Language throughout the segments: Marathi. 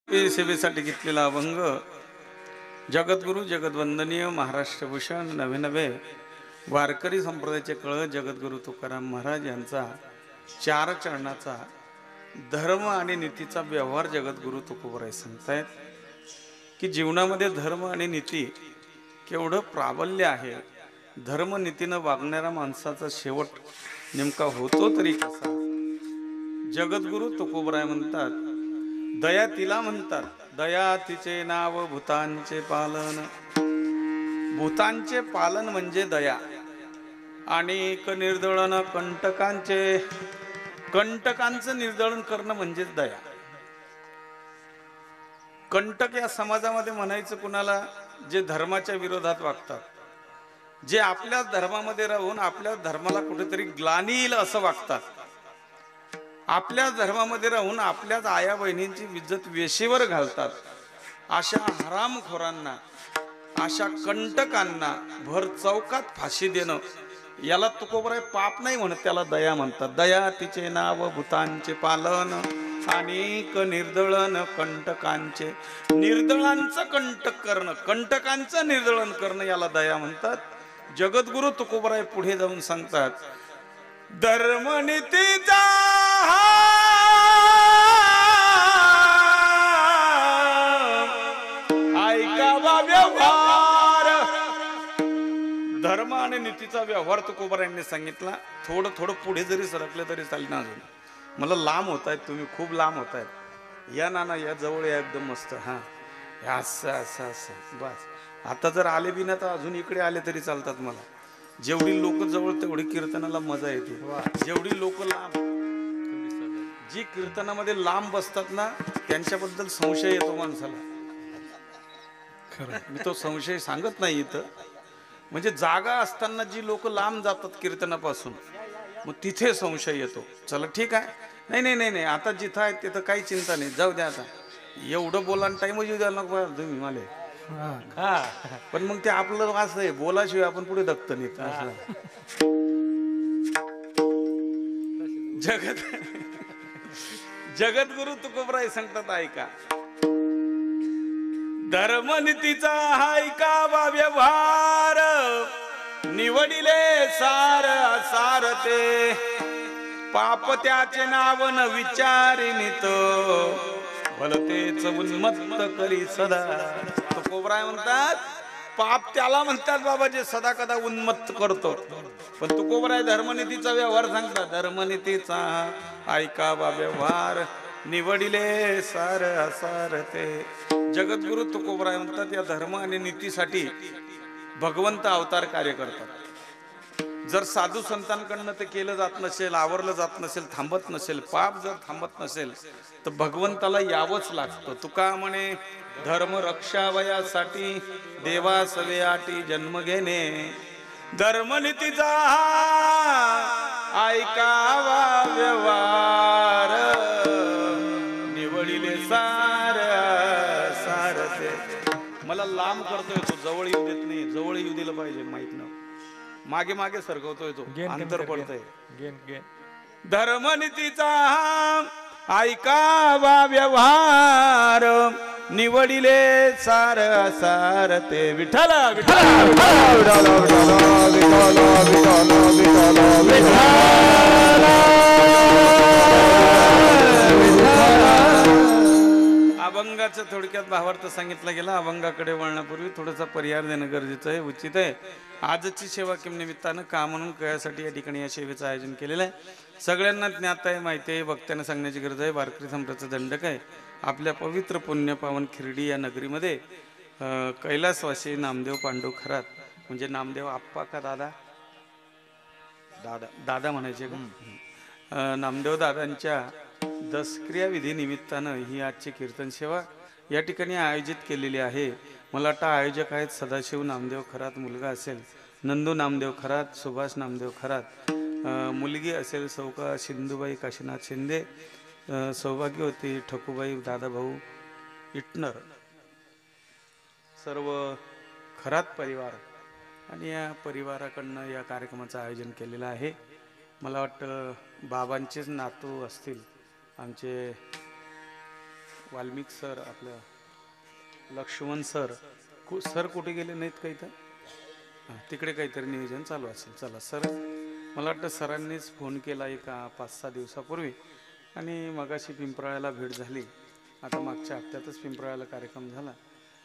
सेवेसाठी घेतलेला अभंग जगद्गुरु जगद्वंदनीय महाराष्ट्रभूषण नवे नवे वारकरी संप्रदायाचे कळ जगद्गुरु तुकाराम महाराज यांचा चार चरणाचा धर्म आणि नीतीचा व्यवहार जगद्गुरु तुकोबराय सांगतायत की जीवनामध्ये धर्म आणि नीती केवढं प्राबल्य आहे। धर्म नीतीनं वागणाऱ्या माणसाचा शेवट नेमका होतो तरी कसा। जगद्गुरु तुकोबराय म्हणतात दया तिला म्हणतात, दया तिचे नाव भूतांचे पालन। भूतांचे पालन म्हणजे दया आणि निर्दळन कंटकांचं निर्दळन करणं म्हणजेच दया। कंटक या समाजामध्ये म्हणायचं कुणाला, जे धर्माच्या विरोधात वागतात, जे आपल्या धर्मामध्ये राहून आपल्या धर्माला कुठेतरी ग्लानी येईल असं वागतात, आपल्या धर्मामध्ये राहून आपल्याच आया बहिणींची इज्जत वेशीवर घालतात, अशा हरामखोरांना, अशा कंटकांना भर चौकात फाशी देणं याला तुकोबराय पाप नाही म्हणत, त्याला दया म्हणतात। दया तिचे नाव भूतांचे पालन अनेक निर्दळन कंटकांचे। निर्दळांचं कंटक करणं, कंटकांचं निर्दळन करणं याला दया म्हणतात। जगद्गुरु तुकोबराय पुढे जाऊन सांगतात धर्मनीतीचा ऐकावा व्यवहार। धर्म आणि नीतीचा व्यवहार तुकोबरायांनी सांगितला। थोडं थोडं पुढे जरी सरकलं तरी चालेल ना, अजून मला लांब होत आहेत, तुम्ही खूप लांब होत आहेत। या नाना या जवळ या एकदम मस्त। हा असं असं असं बस। आता जर आले बी ना तर अजून इकडे आले तरी चालतात मला। जेवढी लोक जवळ तेवढी कीर्तनाला मजा येते। जेवढी लोक लांब, जी कीर्तनामध्ये लांब बसतात ना त्यांच्याबद्दल संशय येतो माणसाला। खरं मी तो संशय सांगत नाही इथं, म्हणजे जागा असताना जी लोक लांब जातात कीर्तनापासून मग तिथे संशय येतो। चला ठीक आहे, नाही नाही नाही नाही आता जिथं आहे तिथं काही चिंता नाही, जाऊ द्या। आता एवढं बोला टाइम येऊ द्यायला नको तुम्ही मला। हा पण मग ते आपलं असं आहे, बोलाशिवाय आपण पुढे धकत नाही। जगद्गुरु तुकोबराय सांगतात ऐका, धर्मनीतीचा ऐकावा व्यवहार निवडिले सार सारते। पाप त्याचे नाव न विचारिनित भलतेच उन्मत्त करी सदा। तुकोबराय म्हणतात पाप त्याला म्हणतात बाबा जे सदा कदा उन्मत्त करतो। पण तुकोबराय धर्मनीतीचा व्यवहार सांगतात, धर्मनीतीचा ऐकावा व्यवहार निवडिले सार सारते। जगद्गुरु तुकोबराय म्हणतात या धर्म आणि नीतीसाठी भगवंत अवतार कार्य करतात। जर साधू संतांकडनं ते केलं जात नसेल, आवरलं जात नसेल, थांबत नसेल, पाप जर थांबत नसेल तर भगवंताला यावंच लागतं। तुका म्हणे धर्म रक्षावयासाठी देवा सवेआटी जन्म घेणे। धर्मनीतीचा ऐकावा व्यवहार निवडिले सार सारते। मला लांब करतोय तो, जवळ येऊ देत नाही। जवळ येऊ दिलं पाहिजे, माहित ना मागे मागे सरकवतोय तो, अंतर पडतंय। धर्मनीतीचा ऐकावा व्यवहार निवडिले सार सारते। विठ्ठल अभंगाचं थोडक्यात भावार्थ सांगितलं गेला। अभंगाकडे वळण्यापूर्वी थोडासा पर्याय देणं गरजेचं आहे, उचित आहे। आजची सेवा किम निमित्तानं का म्हणून कळण्यासाठी या ठिकाणी या सेवेचं आयोजन केलेलं आहे। सगळ्यांना ज्ञात आहे, माहिती आहे, वक्त्यानं सांगण्याची गरज आहे। वारकरी संप्रदायाचं दंडक आहे। आपल्या पवित्र पुण्य पावन खिरडी या नगरीमध्ये कैलासवासी नामदेव पांडू खरात, म्हणजे नामदेव आप्पा का दादा, दादा दादा म्हणायचे का, नामदेव दादांच्या दसक्रिया विधी निमित्तानं ही आजची कीर्तन सेवा या ठिकाणी आयोजित केलेली आहे। मला वाटतं आयोजक आहेत सदाशिव नामदेव खरात, मुलगा असेल नंदू नामदेव खरात, सुभाष नामदेव खरात, मुलगी असेल सौका सिंधुबाई काशीनाथ शिंदे, सौभाग्यवती ठकूबाई दादाभाऊ इटनर, सर्व खरात परिवार आणि या परिवाराकडनं या कार्यक्रमाचं आयोजन केलेलं आहे। मला वाटतं बाबांचेच नातू असतील आमचे वाल्मिक सर, आपलं लक्ष्मण सर, सर कुठे गेले नाहीत काही तर तिकडे काहीतरी नियोजन चालू असेल. चला सर, मला वाटतं सरांनीच फोन केला एका 5-6 दिवसापूर्वी आणि मगाशी पिंपराळ्याला भेट झाली. आता मागच्या हप्त्यातच पिंपराळ्याला कार्यक्रम झाला.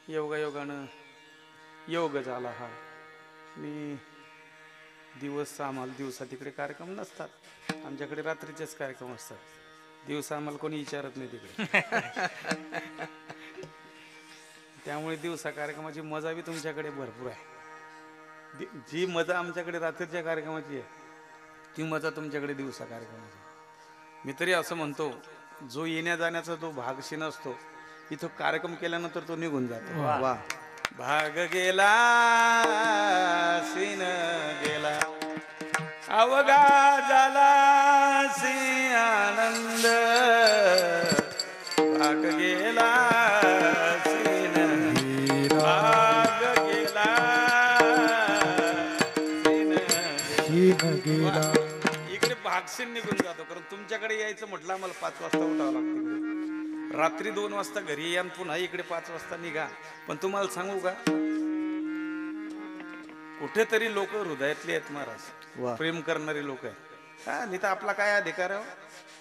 योगायोगानं योग झाला हा. मी आम्हाला दिवसा तिकडे कार्यक्रम नसतात, आमच्याकडे रात्रीचेच कार्यक्रम असतात. दिवसा आम्हाला कोणी विचारत नाही तिकडे. त्यामुळे दिवसा कार्यक्रमाची मजा बी तुमच्याकडे भरपूर आहे. जी मजा आमच्याकडे रात्रीच्या कार्यक्रमाची आहे ती मजा तुमच्याकडे दिवसा कार्यक्रमाची. मी तरी असं म्हणतो, जो येण्या जाण्याचा जो भागशीन असतो इथं कार्यक्रम केल्यानंतर तो निघून जातो. वा, भाग गेला सीन गेला, अवघा झाला सी आनंद, भाग गेला सीन भाग गेला सीन गेला. इकडे भागसीन निघून जातो, कारण तुमच्याकडे यायचं म्हटलं आम्हाला 5 वाजता उठावं लागतं. रात्री 2 वाजता घरी या, पुन्हा इकडे 5 वाजता निघा. पण तुम्हाला सांगू का, कुठेतरी लोक हृदयातले आहेत महाराज, प्रेम करणारे लोक आहेत. हा, नाही तर आपला काय अधिकार आहे?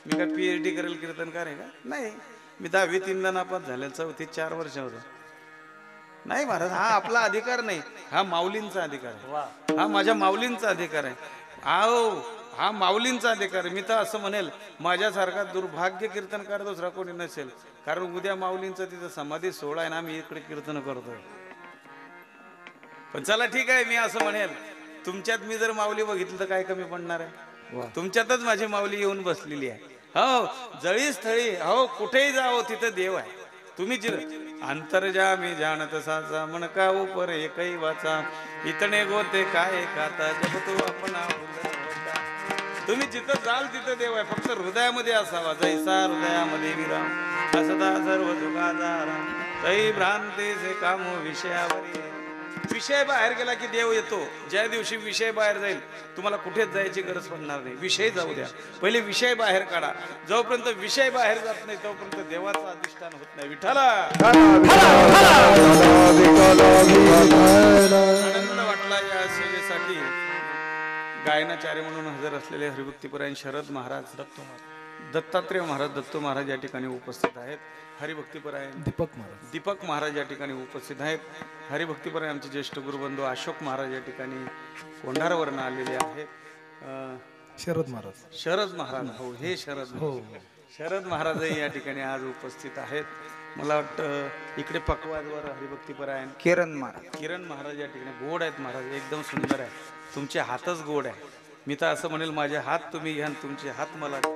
मी काय PhD करेल कीर्तनकार आहे का? नाही. मी 10वी 3दा नापास झालेल, 4थीत 4 वर्ष होतं. नाही महाराज, हा आपला अधिकार नाही, हा माऊलींचा अधिकार आहे. हा माझ्या माऊलींचा अधिकार आहे. हा माऊलींचा अधिकार आहे. मी तर असं म्हणेल, माझ्यासारखा दुर्भाग्य कीर्तनकार दुसरा कोणी नसेल. कारण उद्या माऊलींचा तिथं समाधी सोहळा आहे ना, आम्ही इकडे कीर्तन करतोय. पण चला ठीक आहे, मी असं म्हणेल, तुमच्यात मी जर माऊली बघितली तर काय कमी पडणार आहे? तुमच्यातच माझी माऊली येऊन बसलेली आहे. हो, जळी स्थळी, हो कुठेही जाओ तिथं देव आहे. तुम्ही अंतर्जामी जाणत साचा मनका उपर एकही वाचा, इतणे गोते काय खाता जब तू आपणा. तुम्ही जिथं जाल तिथं देव आहे, फक्त हृदयामध्ये असावा. जैसा हृदयामध्ये विराम असता सर्व दुःखाचा राम, तै भ्रांती से कामो विषयावरी. विषय बाहेर गेला की देव येतो. ज्या दिवशी विषय बाहेर जाईल तुम्हाला कुठेच जायची गरज पडणार नाही. विषय जाऊ द्या, पहिले विषय बाहेर काढा. जोपर्यंत विषय बाहेर जात नाही तोपर्यंत देवाचं अधिष्ठान होत नाही. विठ्ठला आनंद वाटला या सेवेसाठी. गायनाचार्य म्हणून हजर असलेले हरिभक्तीपरायण शरद महाराज, दत्तात्रेय महाराज, दत्तू महाराज या ठिकाणी उपस्थित आहेत. हरिभक्तीपरायण दीपक महाराज या ठिकाणी उपस्थित आहेत. हरिभक्तीपरायण आमचे ज्येष्ठ गुरुबंधू अशोक महाराज या ठिकाणी कोंढारवरून आलेले आहेत. शरद महाराज हो, हे शरद महाराजही या ठिकाणी आज उपस्थित आहेत. मला वाटतं इकडे पकवाजवर हरिभक्तीपरायण किरण महाराज या ठिकाणी गोड आहेत. महाराज एकदम सुंदर आहे. तुमचे हातच गोड आहे. मी तर असं म्हणेल, माझे हात तुम्ही घ्या, तुमचे हात मला द्या.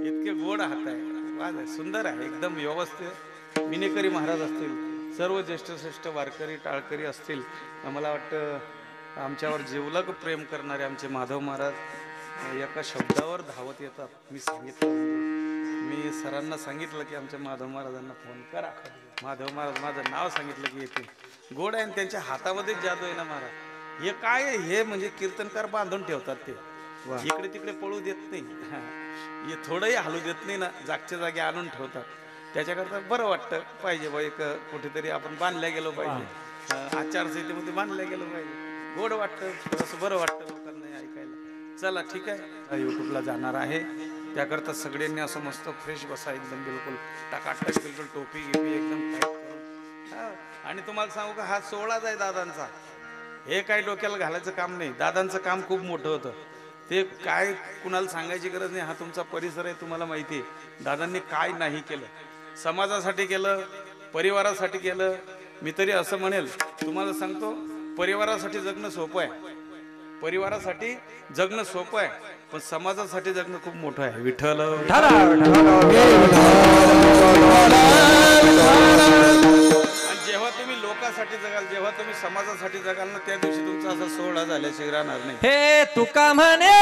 इतके गोड हात आहे. वाज आहे, सुंदर आहे, एकदम व्यवस्थित. विनेकरी महाराज असतील, सर्व ज्येष्ठ श्रेष्ठ वारकरी टाळकरी असतील, मला वाटतं आमच्यावर जिवलग प्रेम करणारे आमचे माधव महाराज एका शब्दावर धावत येतात. मी सरांना सांगितलं की आमच्या माधव महाराजांना फोन करा. माधव महाराज माझं नाव सांगितलं की येते. गोड आहे आणि त्यांच्या हातामध्ये जादू आहे ना महाराज. हे काय आहे? हे म्हणजे कीर्तनकार बांधून ठेवतात. ते इकडे तिकडे पळू देत नाही, हे थोडंही हलू देत नाही ना, जागच्या जागी आणून ठेवतात. त्याच्याकरता बरं वाटतं पाहिजे बा, एक कुठेतरी आपण बांधल्या गेलो पाहिजे, आचारसंहितेमध्ये बांधल्या गेलो पाहिजे. गोड वाटतं, थोडंसं बरं वाटतं लोकांना ऐकायला. चला ठीक आहे, यूट्यूबला जाणार आहे. त्याकरता सगळ्यांनी असं मस्त फ्रेश बसा, एकदम बिलकुल टाकाटक, बिलकुल टोपी गिपी एकदम टाईट करून. आणि तुम्हाला सांगू का, हा सोहळाच आहे दादांचा. हे काही डोक्याला घालायचं काम नाही. दादांचं काम खूप मोठं होतं. ते काय कुणाला सांगायची गरज नाही. हा तुमचा परिसर आहे, तुम्हाला माहिती आहे. दादांनी काय नाही केलं, समाजासाठी केलं, परिवारासाठी केलं. मी तरी असं म्हणेल, तुम्हाला सांगतो, परिवारासाठी जगणं सोपं आहे, परिवारासाठी जगणं सोपं आहे, पण समाजासाठी जगणं खूप मोठं आहे. विठ्ठल जेव्हा तुम्ही लोकांसाठी जगाल, जेव्हा तुम्ही समाजासाठी जगाल ना, त्या दिवशी तुमचा असा सोहळा झाल्याशिवाय राहणार नाही. हे तुका म्हणे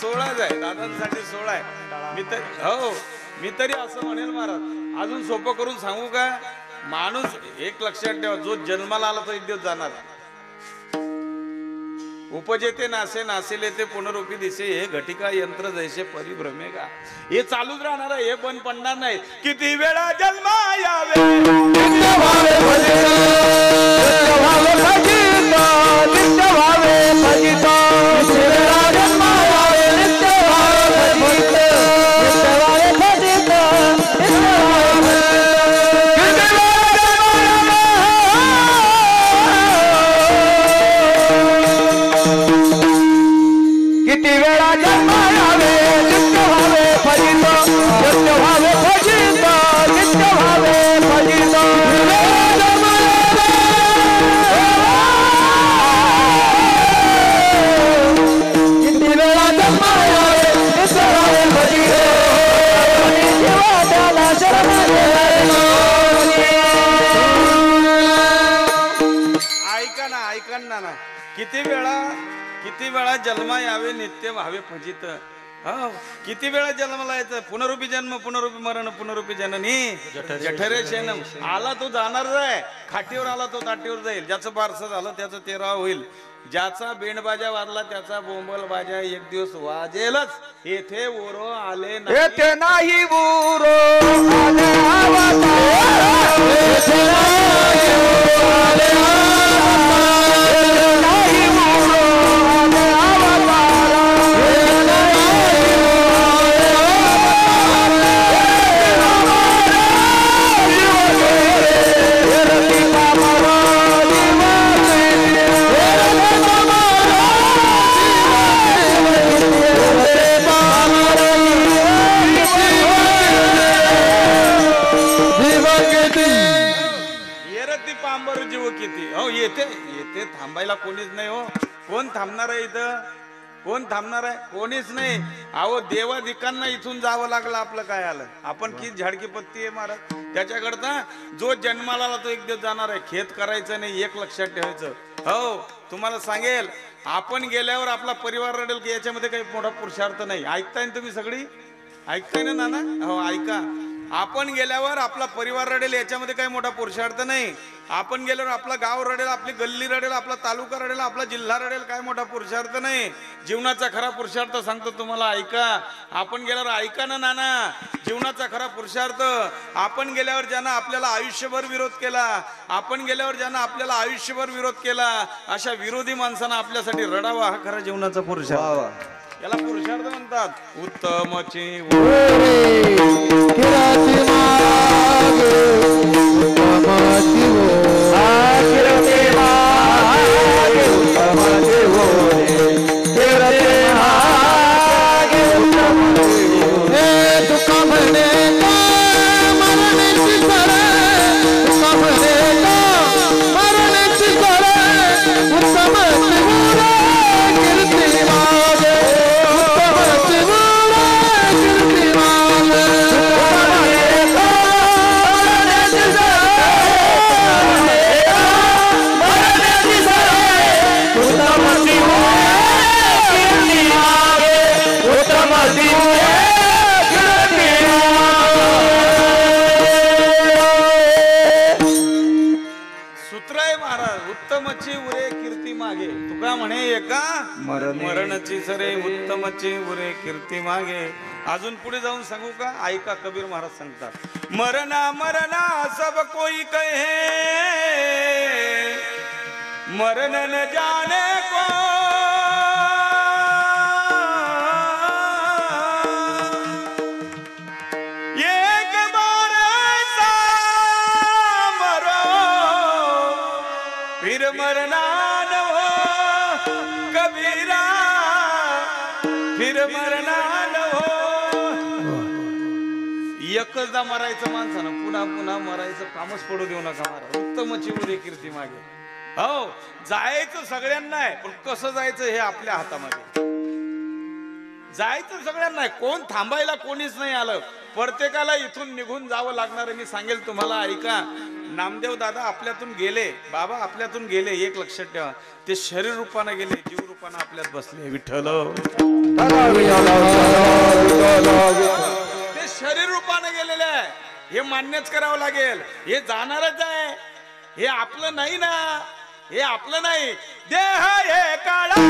16 आहे, दादांसाठी 16 आहे. मी तरी असं म्हणेल महाराज, अजून सोपं करून सांगू का? माणूस एक लक्षात ठेवा, जो जन्माला आला तो एक दिवस जाणार. उपजेते नासे नासेले ते पुनरुपी दिसे, हे घटिका यंत्र जैसे परिभ्रमे का. हे चालूच राहणार आहे, हे बंद पडणार नाही. किती वेळा जन्मा यावे किती वेळा जन्मा यावे नित्य व्हावे फजित. किती वेळा जन्माला यायचं. पुनरुपी जन्म पुनरुपी मरण पुनरुपी जननी जठरे शेनम. आला तो जाणारच आहे. खाटीवर आला तो ताटीवर जाईल. ज्याचं बारसं झालं त्याचं 13 होईल. ज्याचा बेंडबाजा वाजला त्याचा बोंबल बाजा एक दिवस वाजेलच. येथे ओरो आले येथे नाही ओरो आले येथे थांबायला कोणीच नाही हो. कोण थांबणार आहे इथं? कोण थांबणार आहे? कोणीच नाही. अहो देवाधिकांना इथून जावं लागलं. आपलं काय आलं? आपण की झाडकी पत्ती आहे महाराज. त्याच्याकरता जो जन्माला आला तो एक दिवस जाणार आहे. खेत करायचं नाही, एक लक्षात ठेवायचं. हो तुम्हाला सांगेल, आपण गेल्यावर आपला परिवार रडेल की याच्यामध्ये काही मोठा पुरुषार्थ नाही. ऐकताय ना तुम्ही सगळी? ऐकताय ना नाना? हो ऐका. आपण गेल्यावर आपला परिवार रडेल याच्यामध्ये काही मोठा पुरुषार्थ नाही. आपण गेल्यावर आपला गाव रडेल, आपली गल्ली रडेल, आपला तालुका रडेल, आपला जिल्हा रडेल, काय मोठा पुरुषार्थ नाही. जीवनाचा खरा पुरुषार्थ सांगतो तुम्हाला, ऐका. आपण गेल्यावर ऐका ना नाना, जीवनाचा खरा पुरुषार्थ आपण गेल्यावर ज्यानं आपल्याला आयुष्यभर विरोध केला, आपण गेल्यावर ज्यानं आपल्याला आयुष्यभर विरोध केला, अशा विरोधी माणसांना आपल्यासाठी रडावा, हा खरा जीवनाचा पुरुषार्थ. याला पुरुषार्थ म्हणतात. उत्तमची मरणची सरे उत्तमची उरे कीर्ती मागे. अजून पुढे जाऊन सांगू का? ऐका. कबीर महाराज सांगतात, मरना मरना सब कोई कहे, मरण न जाने को. एक बार ऐसा मरो फिर मरना न हो कबीरा, फिर मरना न हो. एकचदा मरायचं माणसानं, पुन्हा पुन्हा मरायचं कामच पडू देऊ नका महाराज. उत्तमची उरे कीर्ती मागे. हो जायचं सगळ्यांना आहे, पण कसं जायचं हे आपल्या हातामध्ये. जायचं सगळ्यांना आहे, कोण थांबायला कोणीच नाही आलं. प्रत्येकाला इथून निघून जावं लागणार. मी सांगेल तुम्हाला, ऐका. नामदेव दादा आपल्यातून गेले, बाबा आपल्यातून गेले, एक लक्षात ठेवा. ते शरीर रूपाने गेले, जीव रूपानं आपल्यात बसले विठ्ठल ते शरीर रूपाने गेलेले आहे हे मान्यच करावं लागेल हे जाणारच आहे हे आपलं नाही ना हे आपलं नाही देह हे काळा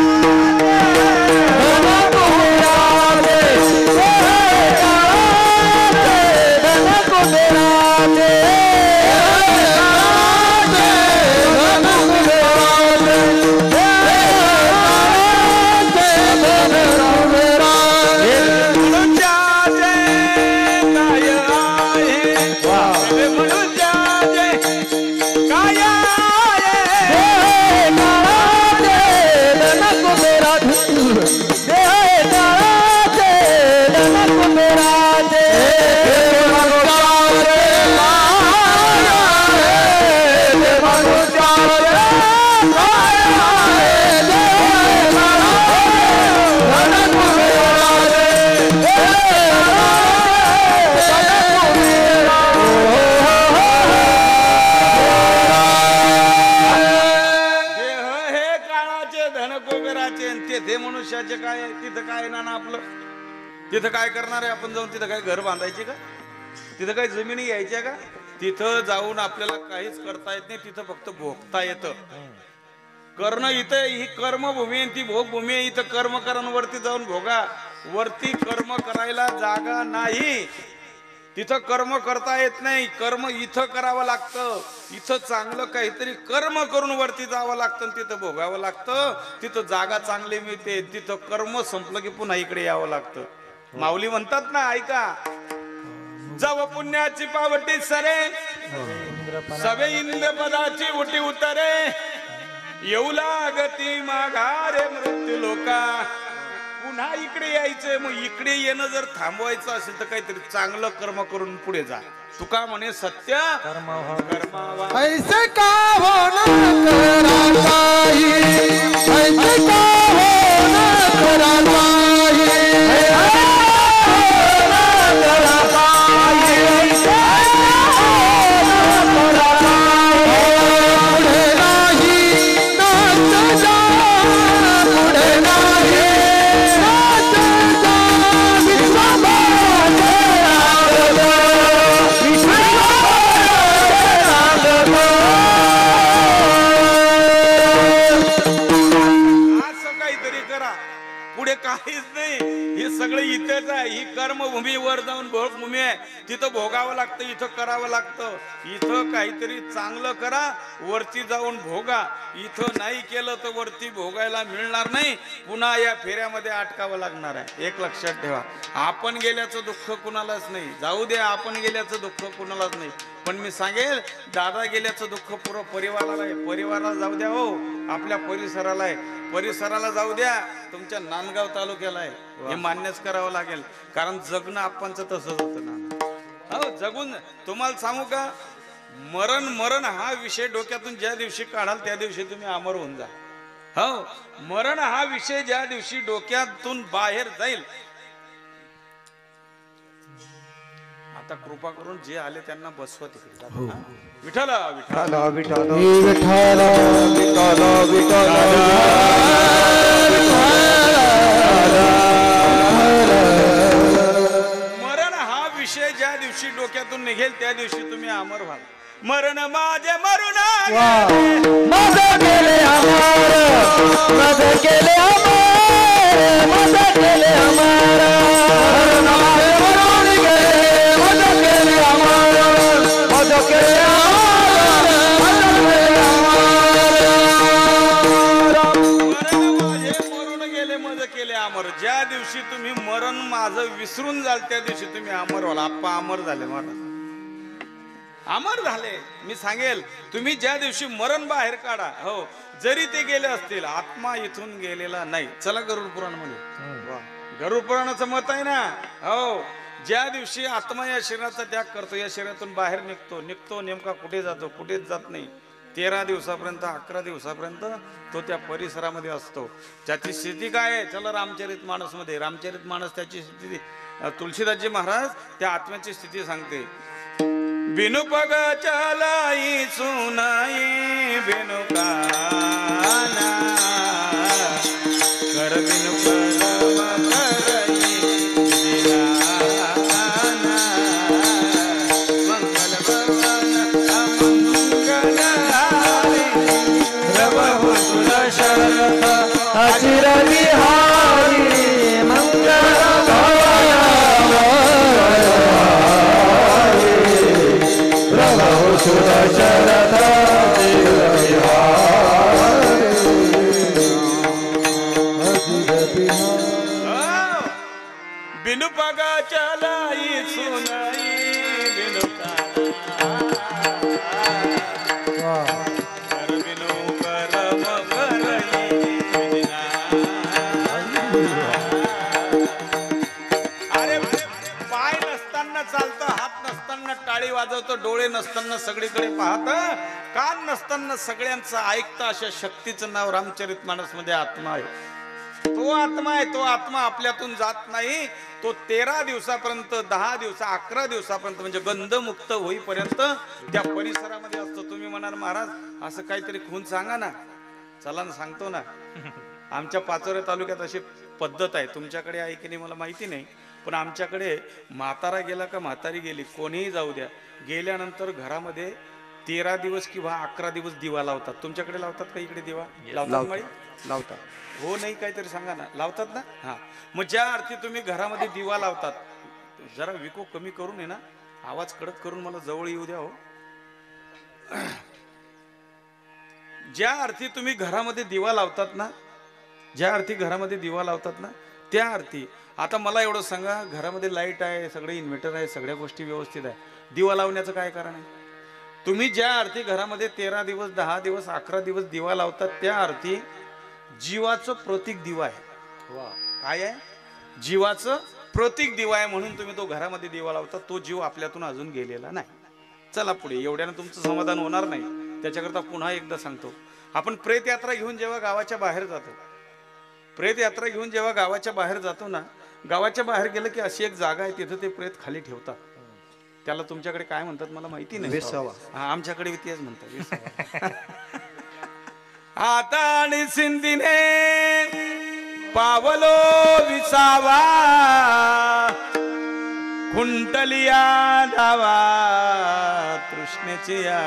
काय तिथं काय ना आपलं तिथं काय करणार आहे आपण जाऊन तिथं काय घर बांधायचे का तिथं काय जमिनी घ्यायच्या का तिथं जाऊन आपल्याला काहीच करता येत नाही तिथं फक्त भोगता येतं कर्ण इथं ही कर्मभूमी आहे ती भोगभूमी आहे इथं कर्म वरती जाऊन भोगा वरती कर्म करायला जागा नाही तिथं कर्म करता येत नाही कर्म इथं करावं लागतं इथं चांगलं काहीतरी कर्म करून वरती जावं लागतं तिथं भोगावं लागतं तिथं जागा चांगली मिळते तिथं कर्म संपलं की पुन्हा इकडे यावं लागतं माऊली म्हणतात ना ऐका जव पुण्याची पावटी सरे सवे इंद्र पदाची उटी उतरे येऊ लागती माघारे मृत्यू लोका पुन्हा इकडे यायचंय मग इकडे येणं जर थांबवायचं असेल तर काहीतरी चांगलं कर्म करून पुढे जा तुका म्हणे सत्य कर्मावा ऐसे का होना कराताही ऐसे का होना कराताही काहीच नाही हे सगळं इथेच आहे ही कर्मभूमी वर जाऊन भोगभूमी आहे तिथं भोगावं लागतं इथं करावं लागतं इथं काहीतरी चांगलं करा वरती जाऊन भोगा इथं नाही केलं तर वरती भोगायला मिळणार नाही पुन्हा या फेऱ्यामध्ये अटकावं लागणार आहे एक लक्षात ठेवा आपण गेल्याचं दुःख कुणालाच नाही जाऊ द्या आपण गेल्याचं दुःख कुणालाच नाही पण मी सांगेल दादा गेल्याचं दुःख पुरं परिवाराला आहे परिवाराला जाऊ द्या हो आपल्या परिसराला आहे परिसराला जाऊ द्या तुमच्या नांदगाव तालुक्याला आहे हे मान्यच करावं लागेल कारण जगणं आपणच तसंच होतं ना हो जगून तुम्हाला सांगू का मरण मरण हा विषय डोक्यातून ज्या दिवशी काढाल त्या दिवशी तुम्ही अमर होऊन जा हो मरण हा विषय ज्या दिवशी डोक्यातून बाहेर जाईल आता कृपा करून जे आले त्यांना बसवा तिकडे विठ्ठल विठ्ठल विठ्ठल विठ्ठल विठ्ठल विठ्ठल मरण हा विषय ज्या दिवशी डोक्यातून निघेल त्या दिवशी तुम्ही अमर व्हाल मरण माझे मरून माझे केले अमर माझे केले अमर माझे केले अमर ज्या दिवशी तुम्ही मरण माझं विसरून जाल त्या दिवशी तुम्ही अमर व्हाल आप्पा अमर झाले महाराज अमर झाले मी सांगेल तुम्ही ज्या दिवशी मरण बाहेर काढा हो जरी ते गेले असतील आत्मा इथून गेलेला नाही चला गरुड पुराण मध्ये गरुड पुराणाचं मत आहे ना हो ज्या दिवशी आत्मा या शरीराचा त्याग करतो या शरीरातून बाहेर निघतो नेमका कुठे जातो कुठेच जात नाही 13 दिवसापर्यंत 11 दिवसापर्यंत तो त्या परिसरामध्ये असतो त्याची स्थिती काय आहे चला रामचरित मानस मध्ये रामचरित मानस त्याची स्थिती तुलसीदासजी महाराज त्या आत्म्याची स्थिती सांगते बिनु पग चलाई सुनाई बिनु काना बिनु परम करई विधिनाना मंगल भवन अमंगल हारी प्रभु सुर शरथ अचिर बिहारी मंगल प्रभु सुर शरथ अचिर बिनु पग चलाई सुनाई बिनु कर बिनु करम करई विधिना। अरे पाय नसताना चालतं, हात नसताना टाळी वाजवतो, डोळे नसताना सगळीकडे पाहत, कान नसताना सगळ्यांचं ऐकतं, अशा शक्तीचं नाव रामचरितमानस मध्ये आत्मा आहे. तो आत्मा आहे. तो आत्मा आपल्यातून जात नाही. तो 13 दिवसापर्यंत, 10 दिवस, 11 दिवसापर्यंत म्हणजे गंधमुक्त होईपर्यंत त्या परिसरामध्ये असतो. तुम्ही म्हणाल महाराज असं काहीतरी खून सांगा ना. चला ना, सांगतो ना. आमच्या पाचोरे तालुक्यात अशी पद्धत आहे, तुमच्याकडे आहे की नाही मला माहिती नाही, पण आमच्याकडे म्हातारा गेला का म्हातारी गेली, कोणीही जाऊ द्या, गेल्यानंतर घरामध्ये 13 दिवस किंवा 11 दिवस दिवा लावतात. तुमच्याकडे लावतात का इकडे दिवा लावतात? माळी लावतात हो नाही, काहीतरी सांगा ना. लावतात ना? हा. मग ज्या अर्थी तुम्ही घरामध्ये दिवा लावतात, जरा विको कमी करून आहे ना, आवाज कडक करून मला जवळ येऊ द्या हो. ज्या अर्थी तुम्ही घरामध्ये दिवा लावतात ना, ज्या अर्थी घरामध्ये दिवा लावतात ना, त्या अर्थी आता मला एवढं सांगा, घरामध्ये लाईट आहे, सगळे इन्व्हर्टर आहे, सगळ्या गोष्टी व्यवस्थित आहे, दिवा लावण्याचं काय कारण आहे? तुम्ही ज्या अर्थी घरामध्ये 13 दिवस, 10 दिवस, 11 दिवस दिवा लावतात, त्या अर्थी जीवाचं प्रतीक दिवा आहे. काय आहे? जीवाचं प्रतीक दिवा आहे, म्हणून तुम्ही तो घरामध्ये दिवा लावता. तो जीव आपल्यातून अजून गेलेला नाही. चला पुढे. एवढ्यानं तुमचं समाधान होणार नाही, त्याच्याकरता पुन्हा एकदा सांगतो. आपण प्रेत यात्रा घेऊन जेव्हा गावाच्या बाहेर जातो, प्रेत यात्रा घेऊन जेव्हा गावाच्या बाहेर जातो ना, गावाच्या बाहेर गेलं की अशी एक जागा आहे, तिथं ते प्रेत खाली ठेवतात. त्याला तुमच्याकडे काय म्हणतात मला माहिती नाही. विसावा. हा, आमच्याकडे तेच म्हणतात, विसावा. आता आणि सिंधीने पावलो विसावा, खुंटलिया धावा तृष्णेची या.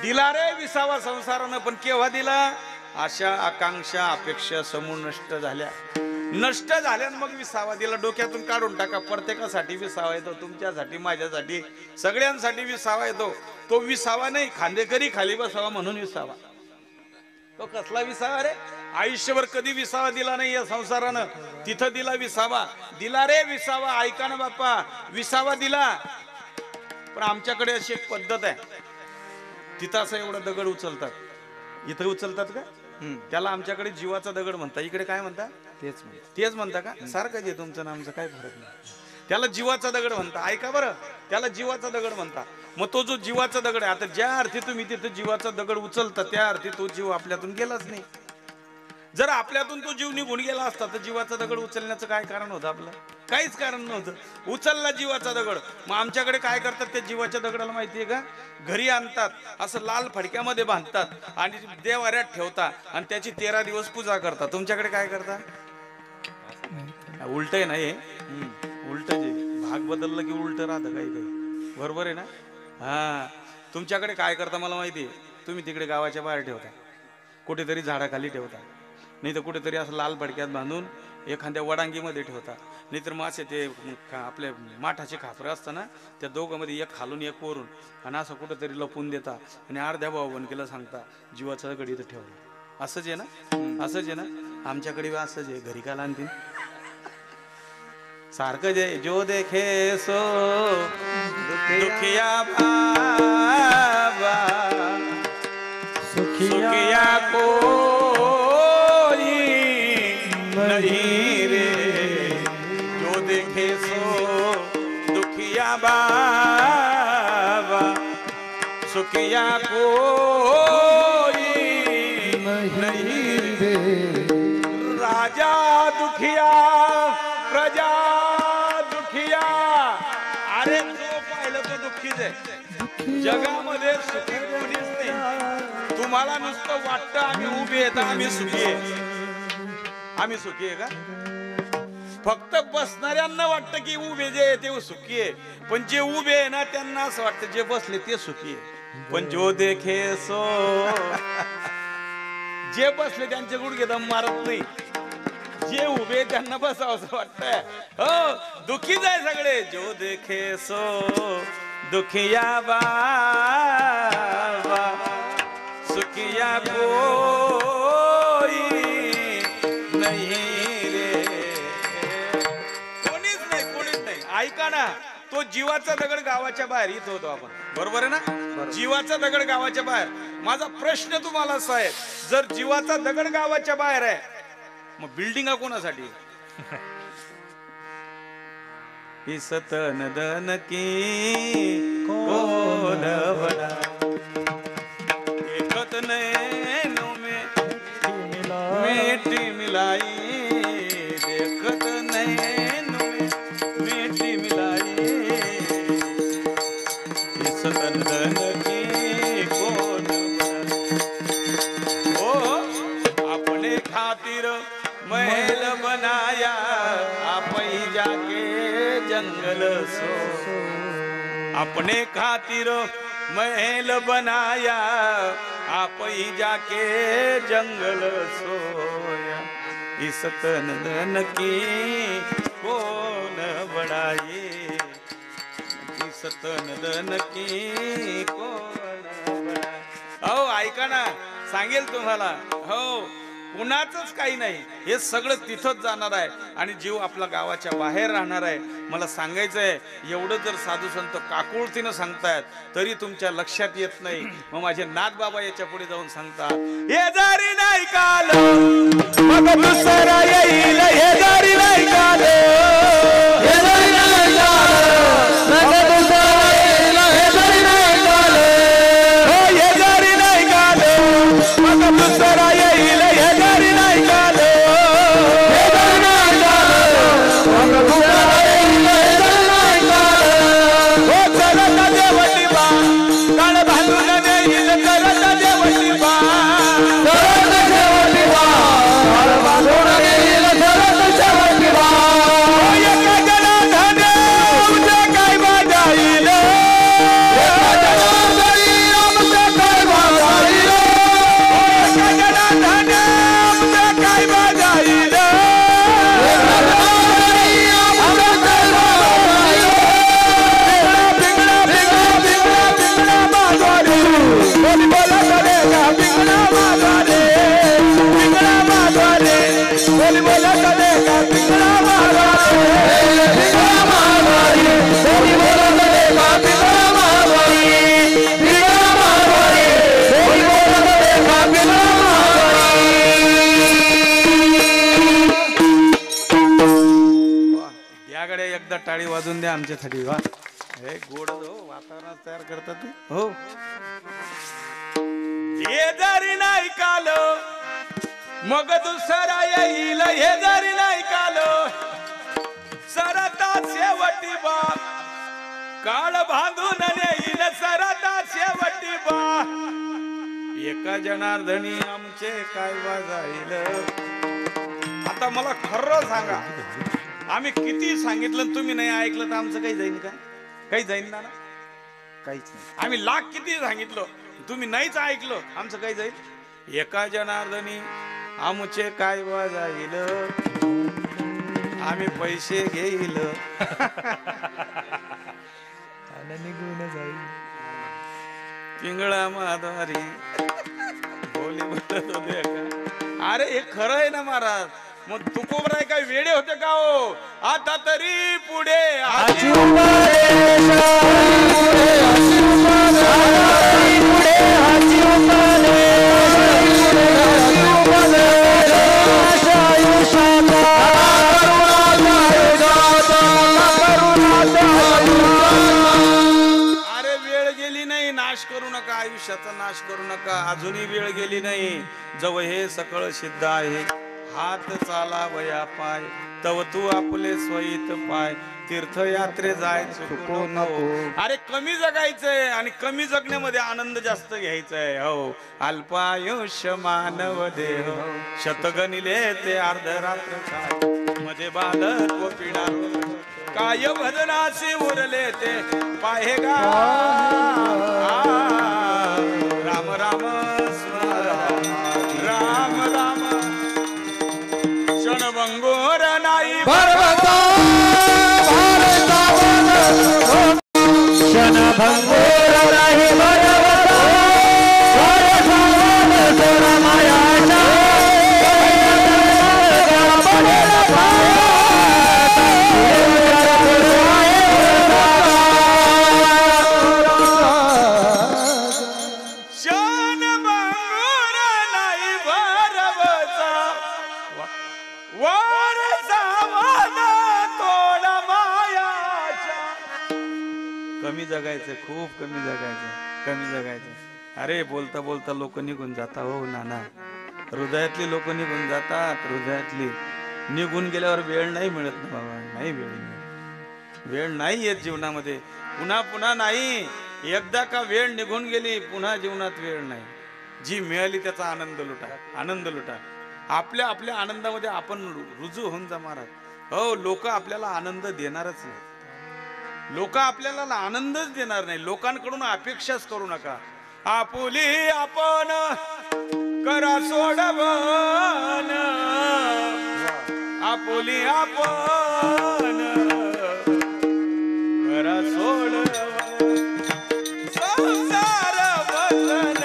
दिला रे विसावा संसारानं, पण केव्हा दिला? आशा आकांक्षा अपेक्षा समूळ नष्ट झाल्या. नष्ट झाल्यानं मग विसावा दिला. डोक्यातून काढून टाका. प्रत्येकासाठी विसावा येतो, तुमच्यासाठी, माझ्यासाठी, सगळ्यांसाठी विसावा येतो. तो विसावा नाही, खांदेकरी खाली बसावा म्हणून विसावा. तो कसला विसावा रे? आयुष्यभर कधी विसावा दिला नाही या संसारानं, तिथं दिला विसावा. दिला रे विसावा. ऐका ना बाप्पा, विसावा दिला. पण आमच्याकडे अशी एक पद्धत आहे, तिथं असं एवढा दगड उचलतात. इथं उचलतात का? त्याला आमच्याकडे जीवाचा दगड म्हणता. इकडे काय म्हणता? तेच म्हणता का? सारखंच आहे तुमचं नामचं, काय फरक नाही. त्याला जीवाचा दगड म्हणता. ऐका बरं, त्याला जीवाचा दगड म्हणता. मग तो जो जीवाचा दगड आहे, आता ज्या अर्थी तुम्ही तिथे जीवाचा दगड उचलता, त्या अर्थी तो जीव आपल्यातून गेलाच नाही. जर आपल्यातून तो जीव निघून गेला असता तर जीवाचा दगड उचलण्याचं काय कारण होतं? आपलं काहीच कारण नव्हतं. उचलला जीवाचा दगड. मग आमच्याकडे काय करतात, त्या जीवाच्या दगडाला माहितीये का, घरी आणतात, असं लाल फडक्यामध्ये बांधतात आणि देवाऱ्यात ठेवतात आणि त्याची 13 दिवस पूजा करतात. तुमच्याकडे काय करतात? उलट आहे ना हे, उलट जे भाग बदललं की उलट राहतं काही काही. बरोबर आहे ना? हा. तुमच्याकडे काय करता मला माहिती आहे. तुम्ही तिकडे गावाच्या बाहेर ठेवता, कुठेतरी झाडाखाली ठेवता, नाही तर कुठेतरी असं लाल फडक्यात बांधून एखाद्या वडांगीमध्ये ठेवता. नाहीतर मग असे ते आपले माठाचे खापरं असताना त्या दोघांमध्ये एक खालून एक वरून, आणि असं कुठेतरी लपून देता आणि अर्ध्या भाऊबंदकीला सांगता जीवाचा दगड इथं ठेवला. असंच आहे ना? असंच आहे ना? आमच्याकडे असंच आहे. घरी का आणतील सारखं जे जो देखे सो दुखिया बाबा सुखिया कोई नहीं रे, जो देखे सो दुखिया बाबा सुखिया कोई नहीं रे. राजा दुखिया प्रजा दुखिया. अरे जो पाहिलं तो दुःखीच आहे. जगामध्ये सुखी कोणीच नाही. तुम्हाला नुसतं वाटतं आम्ही उभे आहेत, आम्ही सुखी आहे. आम्ही सुखी आहे का? फक्त बसणाऱ्यांना वाटतं की उभे जे आहे ते सुखी आहे, पण जे उभे आहे ना त्यांना असं वाटतं जे बसले ते सुखी आहे. पण जो देखे सो, जे बसले त्यांचे गुडघे दम मारत नाही, जे उभे त्यांना बसावं असं वाटतंय. हो दुखी जाय सगळे. जो देखे सो दुखिया बाबा सुखिया कोई नहीं रे. कोणीच नाही. ऐका ना, तो जीवाचा दगड गावाच्या बाहेर इथं होतो आपण, बरोबर आहे ना? जीवाचा दगड गावाच्या बाहेर. माझा प्रश्न तुम्हाला असा आहे, जर जीवाचा दगड गावाच्या बाहेर आहे मग बिल्डिंगा कोणासाठी? सतन दन की कोण बडा एकत नैनो में मेटी मिलाई, देखत नैनो में मेटी मिलाई. सतन दन की कोण बडा. ओ अपने खातिर महल बनाया आप ही जाके जंगल सो. अपने खातिर महल बनाया आप ही जाके जंगल सोया. इस तन धन की कौन बढ़ाई, इस तन धन की कौन बढ़ाई. हो ऐका ना, सांगेल तुम्हाला. हो कुणाचंच काही नाही, हे सगळं तिथंच जाणार आहे आणि जीव आपला गावाच्या बाहेर राहणार आहे. मला सांगायचंय, एवढं जर साधू संत काकुळतीनं सांगतायत तरी तुमच्या लक्षात येत नाही. मग माझे नाथ बाबा याच्या पुढे जाऊन सांगतात, हे जरी नाही काल मग दुसरा येईल, हे जरी नाही काल, हे जरी नाही काल मग दुसरा येईल, हे जरी नाही काल, हो हे जरी नाही काल मग दुसरा येईल, हे जरी नाही काल, हे जरी नाही काल मग दुसरा येईल, हे जरी नाही काल. हो चलता देवटी बा काळ बांधून देईल, चलता देवटी बा, चलता देवटी बा काळ बांधून देईल, चलता देवटी बा. हो एका जनार्दनी आमचे काय बाजाईल, एका जनार्दनी आमचे काय बाजाईल, एका जनार्दनी आमचे काय बाजाईल, एका जनार्दनी आमचे काय बाजाईल. पिंगळा पिंगळा पिंगळा पिंगळा मागवाले, बोली बोला करेगा पिंगळा मागवाले, पिंगळा मागवाले, बोली बोला करेगा पिंगळा मागवाले, पिंगळा मागवाले, बोली बोला करेगा पिंगळा मागवाले, पिंगळा मागवाले, बोली बोला करेगा पिंगळा मागवाले. याकडे एकदा टाळी वाजून द्या आमच्यासाठी. वा हे गोड वातावरण तयार करतात ते. हो हे जरी नाही काल मग दुसरा येईल, हे जरी नाही काल सरता शेवटी बा काळ बांधून येईल, सरता शेवटी बा. एका जनार्दनी आमचे काय वाजाईल. आता मला खरं सांगा, आम्ही किती सांगितलं तुम्ही नाही ऐकलं तर आमचं काही जाईल का? काही जाईल ना? काहीच नाही. आम्ही लाख किती सांगितलं तुम्ही नाहीच ऐकलं, आमचं काही जाईल? एका जनार्दनी आमचे काय जाईल, आम्ही पैसे घेईल निघून जाईल. पिंगळा माधवारी बोली बोलत होते का? अरे हे खरं आहे ना महाराज. मग तुकोबराय काय वेडे होते का हो? आता तरी पुढे अरे वेळ गेली नाही, नाश करू नका, आयुष्याचा नाश करू नका. अजूनही वेळ गेली नाही. जवळ हे सकळ सिद्ध आहे. हात चाला वया पाय तव तू आपले स्वहित पाय. तीर्थयात्रे जायचं नको. अरे कमी जगायचंय आणि कमी जगण्यामध्ये आनंद जास्त घ्यायचाय. हो अल्पायुष्य मानव देह शतगणिले ते अर्धरात्र काय मध्ये बालत्व पिढा काय भजनाशी उरले ते पाहे गा. राम राम राम राम क्षणभंगोर नाही क्षणभंगोर नाही कमी जगायचं, खूप कमी जगायचं, कमी जगायचं. अरे बोलता बोलता लोक निघून जाता हो नाना. हृदयातली लोक निघून जातात. हृदयातली निघून गेल्यावर वेळ नाही मिळत ना बाबा. नाही वेळ नाही येत जीवनामध्ये. पुन्हा पुन्हा नाही. एकदा का वेळ निघून गेली पुन्हा जीवनात वेळ नाही. जी मिळाली त्याचा आनंद लुटा. आनंद लुटा. आपल्या आपल्या आनंदामध्ये आपण रुजू होऊन जा महाराज. हो लोक आपल्याला आनंद देणारच नाही. लोक आपल्याला आनंदच देणार नाही. लोकांकडून अपेक्षाच करू नका. आपुली आपण करा सोडवन. आपुली आपण करा सोडवन. संसार बंधन तोडावे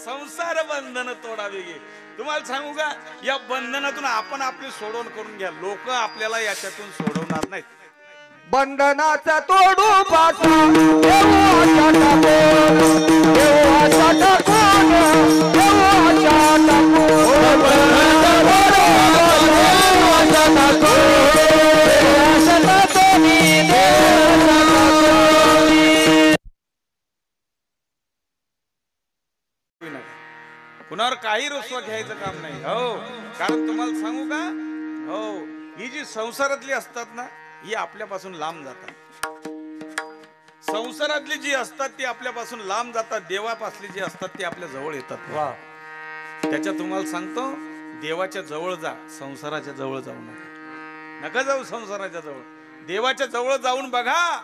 संसार बंधन तोडावे गे. तुम्हाला सांगू का या बंधनातून आपण आपली सोडवण करून घ्या. लोक आपल्याला याच्यातून सोडवणार नाहीत. बंधनाचा तोडू पासा देवाचा कुणावर काही रुसवा घ्यायचं काम नाही. हो कारण तुम्हाला सांगू का हो ही जी संसारातली असतात ना ही आपल्यापासून लांब जातात. संसारातली जी असतात ती आपल्यापासून लांब जातात. देवापासली जी असतात ती आपल्या जवळ येतात. त्याच्या तुम्हाला सांगतो देवाच्या जवळ जा. संसाराच्या जवळ जाऊ नका. नका जाऊ संसाराच्या जवळ. देवाच्या जवळ जाऊन बघा.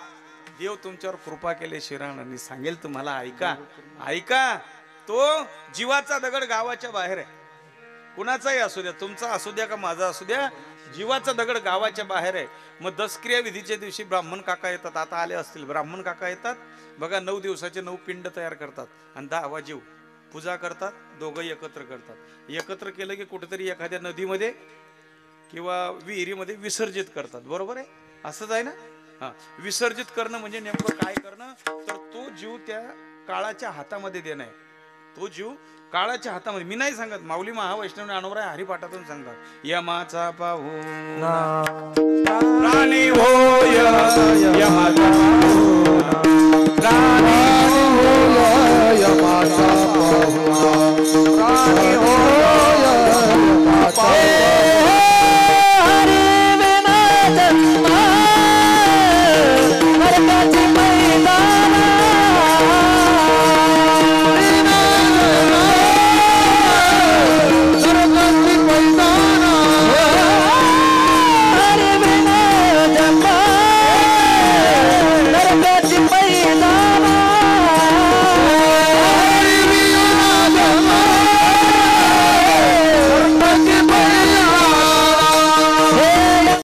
देव तुमच्यावर कृपा केले शिराणांनी सांगेल तुम्हाला ऐका ऐका. तो जीवाचा दगड गावाच्या बाहेर आहे. कुणाचाही असू द्या. तुमचा असू द्या का माझा असू द्या. जीवाचा दगड गावाच्या बाहेर आहे. मग दसक्रिया विधीच्या दिवशी ब्राह्मण काका येतात. आता आले असतील ब्राह्मण काका येतात बघा. 9 दिवसाचे 9 पिंड तयार करतात आणि 10वा जीव पूजा करतात. दोघंही एकत्र करतात. एकत्र केलं की कुठेतरी एखाद्या नदीमध्ये किंवा विहिरीमध्ये विसर्जित करतात. बरोबर आहे असंच आहे ना. हा विसर्जित करणं म्हणजे नेमकं काय करणं तर तो जीव त्या काळाच्या हातामध्ये देणं आहे. तो जीव काळाच्या हातामध्ये. मी नाही सांगत. माऊली महावैष्णव अनवराय हरिपाठातून सांगतात. यमाचा पाहू प्राणी होय यमाचा